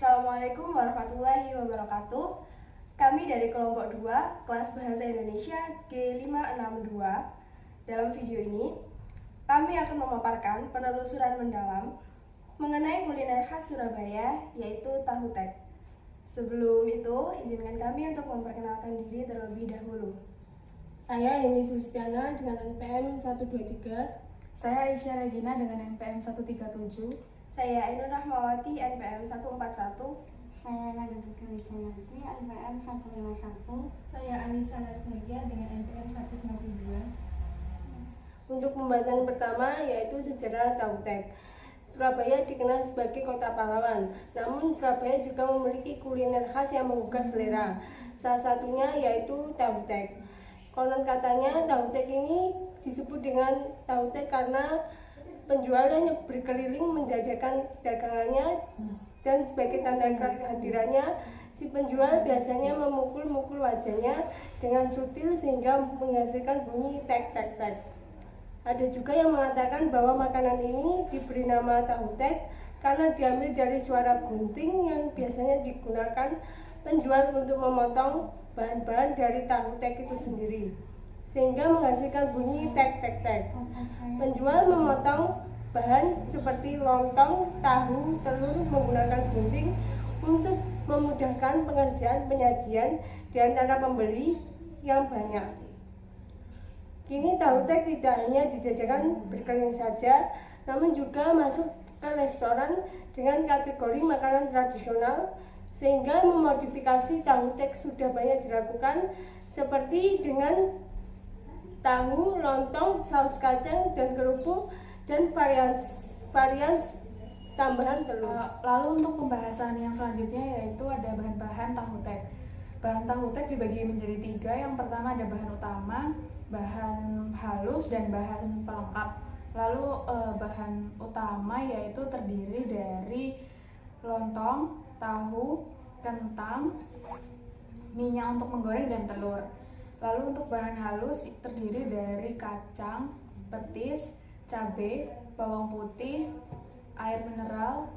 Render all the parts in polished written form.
Assalamualaikum warahmatullahi wabarakatuh. Kami dari kelompok 2, kelas Bahasa Indonesia G562. Dalam video ini, kami akan memaparkan penelusuran mendalam mengenai kuliner khas Surabaya, yaitu tahu tek. Sebelum itu, izinkan kami untuk memperkenalkan diri terlebih dahulu. Saya Heni Sulistiana dengan NPM 123. Saya Aisyah Regina dengan NPM 137. Saya Ainur Rahmawati NPM 141. Saya Nanda Wijayanti NPM 151. Saya Anissa Narjagia dengan NPM 192. Untuk pembahasan pertama yaitu sejarah tahu tek. Surabaya dikenal sebagai kota pahlawan, namun Surabaya juga memiliki kuliner khas yang menggugah selera. Salah satunya yaitu tahu tek. Konon katanya tahu tek ini disebut dengan tahu tek karena penjualnya berkeliling menjajakan dagangannya, dan sebagai tanda kehadirannya, si penjual biasanya memukul-mukul wajahnya dengan sutil sehingga menghasilkan bunyi tek tek tek. Ada juga yang mengatakan bahwa makanan ini diberi nama tahu tek karena diambil dari suara gunting yang biasanya digunakan penjual untuk memotong bahan-bahan dari tahu tek itu sendiri, sehingga menghasilkan bunyi tek tek tek. Penjual memotong bahan seperti lontong, tahu, telur menggunakan gunting untuk memudahkan pengerjaan penyajian di antara pembeli yang banyak. Kini tahu tek tidak hanya dijajakan berkeliling saja, namun juga masuk ke restoran dengan kategori makanan tradisional, sehingga memodifikasi tahu tek sudah banyak dilakukan, seperti dengan tahu, lontong, saus kacang, dan kerupuk, dan varian tambahan telur. Lalu untuk pembahasan yang selanjutnya yaitu ada bahan-bahan tahu tek. Bahan tahu tek dibagi menjadi 3. Yang pertama ada bahan utama, bahan halus, dan bahan pelengkap. Lalu bahan utama yaitu terdiri dari lontong, tahu, kentang, minyak untuk menggoreng, dan telur. Lalu untuk bahan halus terdiri dari kacang, petis, cabai, bawang putih, air mineral,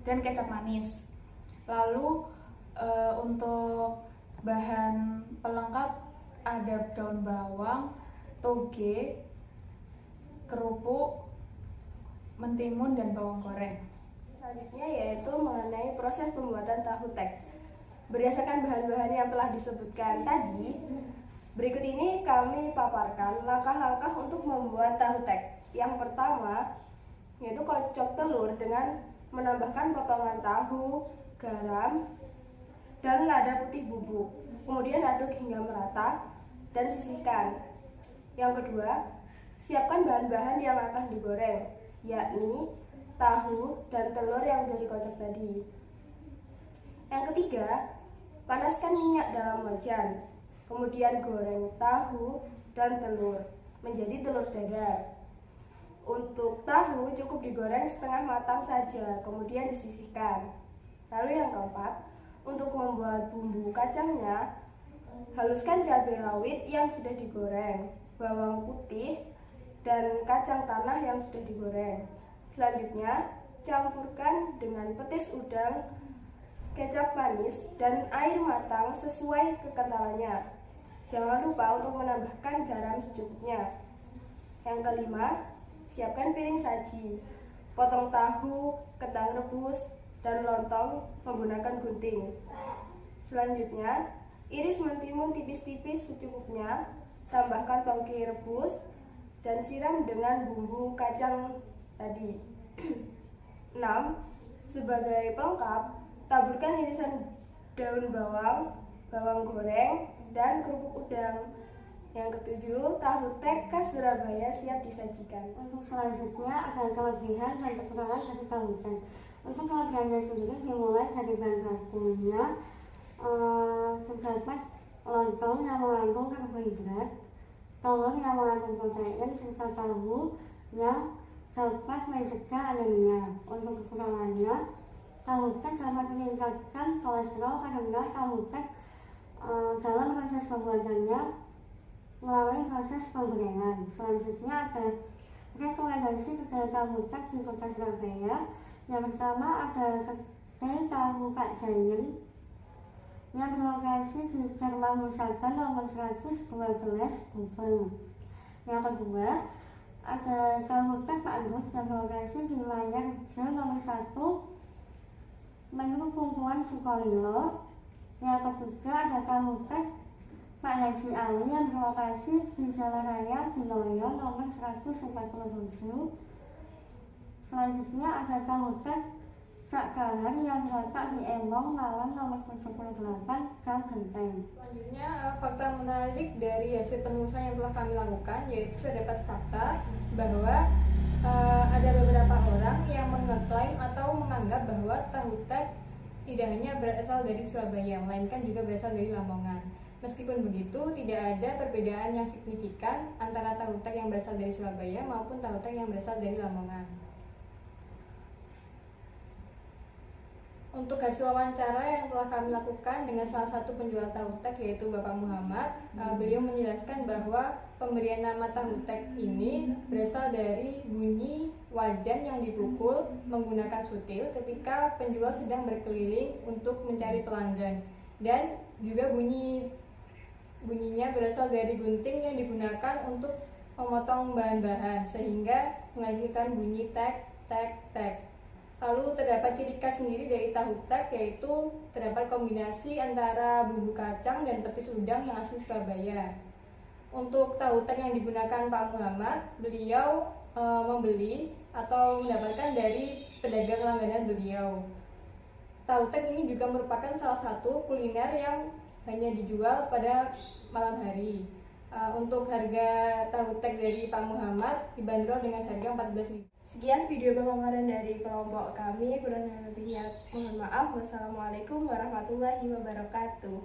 dan kecap manis. Lalu untuk bahan pelengkap ada daun bawang, toge, kerupuk, mentimun, dan bawang goreng. Selanjutnya yaitu mengenai proses pembuatan tahu tek. Berdasarkan bahan-bahan yang telah disebutkan tadi, berikut ini kami paparkan langkah-langkah untuk membuat tahu tek. Yang pertama yaitu kocok telur dengan menambahkan potongan tahu, garam, dan lada putih bubuk. Kemudian aduk hingga merata dan sisihkan. Yang kedua, siapkan bahan-bahan yang akan digoreng, yakni tahu dan telur yang sudah dikocok tadi. Yang ketiga, panaskan minyak dalam wajan. Kemudian goreng tahu dan telur menjadi telur dadar. Untuk tahu cukup digoreng setengah matang saja, kemudian disisihkan. Lalu yang keempat, untuk membuat bumbu kacangnya, haluskan cabai rawit yang sudah digoreng, bawang putih, dan kacang tanah yang sudah digoreng. Selanjutnya, campurkan dengan petis udang, kecap manis, dan air matang sesuai kekentalannya. Jangan lupa untuk menambahkan garam secukupnya. Yang kelima, siapkan piring saji. Potong tahu, kentang rebus, dan lontong menggunakan gunting. Selanjutnya, iris mentimun tipis-tipis secukupnya. Tambahkan toge rebus dan siram dengan bumbu kacang tadi. 6. Sebagai pelengkap, taburkan irisan daun bawang, bawang goreng, dan kerupuk udang. Yang ketujuh, tahu tek khas Surabaya siap disajikan. Untuk selanjutnya ada kelebihan dan kekurangan dari tahu tek. Untuk kelebihannya sendiri dimulai dari bahan bakunya. Terdapat lontong yang mengandung karbohidrat, telur yang mengandung protein, serta tahu yang dapat mencegah anemia. Untuk kekurangannya, tahu tek dapat meningkatkan kolesterol karena tahu tek dalam proses pembuatannya melalui proses penggorengan. Selanjutnya ada rekomendasi kedai tahu tek di kota Surabaya Yang pertama ada kedai tahu Pak Jayen yang berlokasi di Dharma Husada nomor 112 Gubeng. Yang kedua ada tahu tek Pak Gus yang berlokasi di Layar Rejo nomor 1 Menurut Kumpulan Sukolilo. Yang ketiga ada tahu tek Pak Haji Ali yang berlokasi di Jalan Raya Dinoyo nomor 147. Selanjutnya ada tahu tek Cak Kahar yang terletak di Embong Malang nomor 78 Gang Genteng. Selanjutnya, fakta menarik dari hasil penelusuran yang telah kami lakukan yaitu terdapat fakta bahwa ada beberapa orang yang mengklaim atau menganggap bahwa tahu tek tidak hanya berasal dari Surabaya, melainkan juga berasal dari Lamongan. Meskipun begitu, tidak ada perbedaan yang signifikan antara tahu tek yang berasal dari Surabaya maupun tahu tek yang berasal dari Lamongan. Untuk hasil wawancara yang telah kami lakukan dengan salah satu penjual tahu tek yaitu Bapak Muhammad, beliau menjelaskan bahwa pemberian nama tahu tek ini berasal dari bunyi wajan yang dipukul menggunakan sutil ketika penjual sedang berkeliling untuk mencari pelanggan, dan juga bunyinya berasal dari gunting yang digunakan untuk memotong bahan-bahan sehingga menghasilkan bunyi tek tek tek. Lalu terdapat ciri khas sendiri dari tahu tek yaitu terdapat kombinasi antara bumbu kacang dan petis udang yang asli Surabaya. Untuk tahu tek yang digunakan Pak Muhammad, beliau membeli atau mendapatkan dari pedagang langganan beliau. Tahu tek ini juga merupakan salah satu kuliner yang hanya dijual pada malam hari. Untuk harga tahu tek dari Pak Muhammad dibanderol dengan harga 14.000. Sekian video pemaparan dari kelompok kami. Kurang lebihnya mohon maaf. Wassalamualaikum warahmatullahi wabarakatuh.